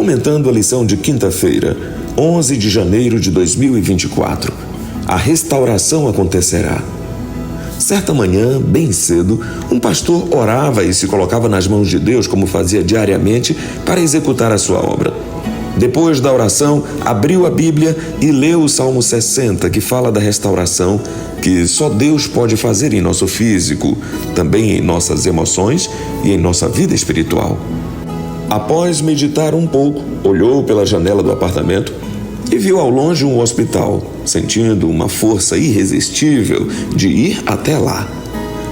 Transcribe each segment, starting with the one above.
Comentando a lição de quinta-feira, 11 de janeiro de 2024, a restauração acontecerá. Certa manhã, bem cedo, um pastor orava e se colocava nas mãos de Deus, como fazia diariamente, para executar a sua obra. Depois da oração, abriu a Bíblia e leu o Salmo 60, que fala da restauração que só Deus pode fazer em nosso físico, também em nossas emoções e em nossa vida espiritual. Após meditar um pouco, olhou pela janela do apartamento e viu ao longe um hospital, sentindo uma força irresistível de ir até lá.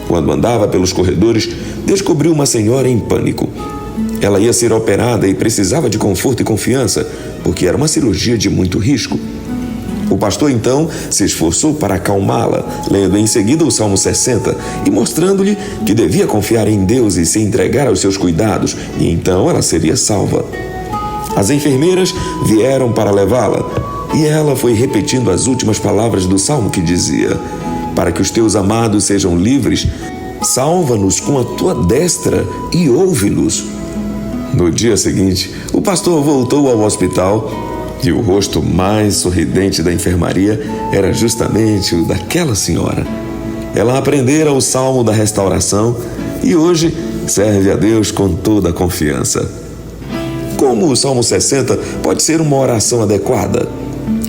Quando andava pelos corredores, descobriu uma senhora em pânico. Ela ia ser operada e precisava de conforto e confiança, porque era uma cirurgia de muito risco. O pastor, então, se esforçou para acalmá-la, lendo em seguida o Salmo 60 e mostrando-lhe que devia confiar em Deus e se entregar aos seus cuidados, e então ela seria salva. As enfermeiras vieram para levá-la, e ela foi repetindo as últimas palavras do Salmo que dizia: para que os teus amados sejam livres, salva-nos com a tua destra e ouve-nos. No dia seguinte, o pastor voltou ao hospital e o rosto mais sorridente da enfermaria era justamente o daquela senhora. Ela aprendera o Salmo da restauração e hoje serve a Deus com toda a confiança. Como o Salmo 60 pode ser uma oração adequada?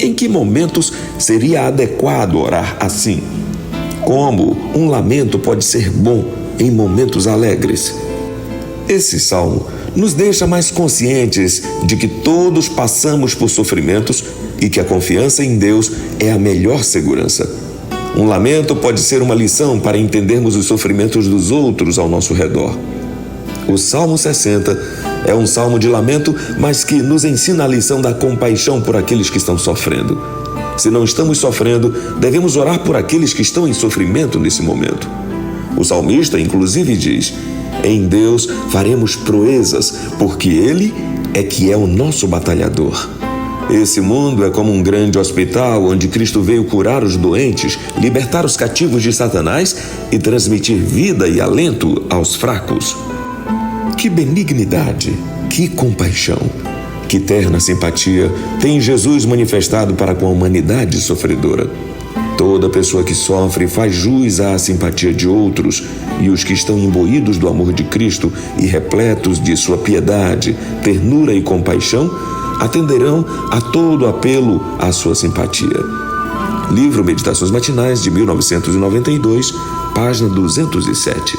Em que momentos seria adequado orar assim? Como um lamento pode ser bom em momentos alegres? Esse salmo nos deixa mais conscientes de que todos passamos por sofrimentos e que a confiança em Deus é a melhor segurança. Um lamento pode ser uma lição para entendermos os sofrimentos dos outros ao nosso redor. O Salmo 60 é um salmo de lamento, mas que nos ensina a lição da compaixão por aqueles que estão sofrendo. Se não estamos sofrendo, devemos orar por aqueles que estão em sofrimento nesse momento. O salmista, inclusive, diz: em Deus faremos proezas, porque Ele é que é o nosso batalhador. Esse mundo é como um grande hospital onde Cristo veio curar os doentes, libertar os cativos de Satanás e transmitir vida e alento aos fracos. Que benignidade, que compaixão, que terna simpatia tem Jesus manifestado para com a humanidade sofredora. Toda pessoa que sofre faz jus à simpatia de outros, e os que estão imbuídos do amor de Cristo e repletos de sua piedade, ternura e compaixão, atenderão a todo apelo à sua simpatia. Livro Meditações Matinais de 1992, página 207.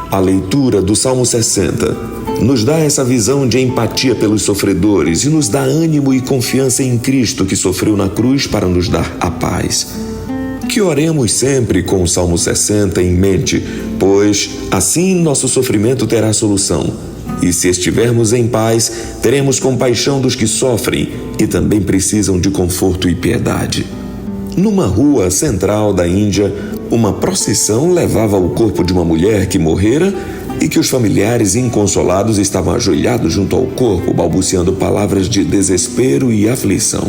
A leitura do Salmo 60 nos dá essa visão de empatia pelos sofredores e nos dá ânimo e confiança em Cristo que sofreu na cruz para nos dar a paz. Que oremos sempre com o Salmo 60 em mente, pois assim nosso sofrimento terá solução. E se estivermos em paz, teremos compaixão dos que sofrem e também precisam de conforto e piedade. Numa rua central da Índia, uma procissão levava o corpo de uma mulher que morrera e que os familiares inconsolados estavam ajoelhados junto ao corpo, balbuciando palavras de desespero e aflição.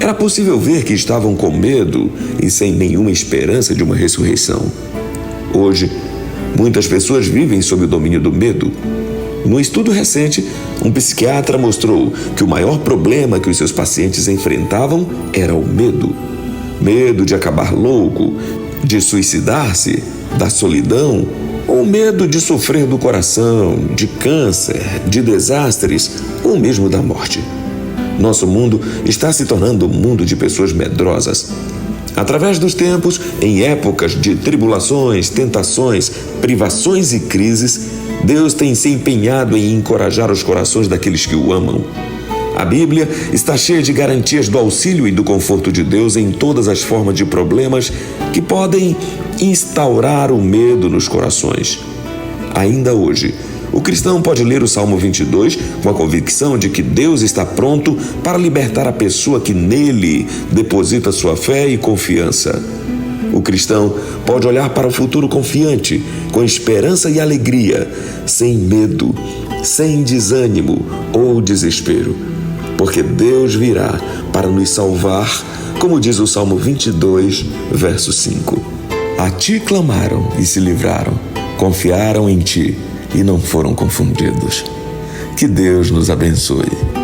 Era possível ver que estavam com medo e sem nenhuma esperança de uma ressurreição. Hoje, muitas pessoas vivem sob o domínio do medo. No estudo recente, um psiquiatra mostrou que o maior problema que os seus pacientes enfrentavam era o medo. Medo de acabar louco, de suicidar-se, da solidão, ou medo de sofrer do coração, de câncer, de desastres ou mesmo da morte. Nosso mundo está se tornando um mundo de pessoas medrosas. Através dos tempos, em épocas de tribulações, tentações, privações e crises, Deus tem se empenhado em encorajar os corações daqueles que o amam. A Bíblia está cheia de garantias do auxílio e do conforto de Deus em todas as formas de problemas que podem instaurar o medo nos corações. Ainda hoje, o cristão pode ler o Salmo 22 com a convicção de que Deus está pronto para libertar a pessoa que nele deposita sua fé e confiança. O cristão pode olhar para o futuro confiante, com esperança e alegria, sem medo, sem desânimo ou desespero, porque Deus virá para nos salvar, como diz o Salmo 22, verso 5. A ti clamaram e se livraram, confiaram em ti e não foram confundidos. Que Deus nos abençoe.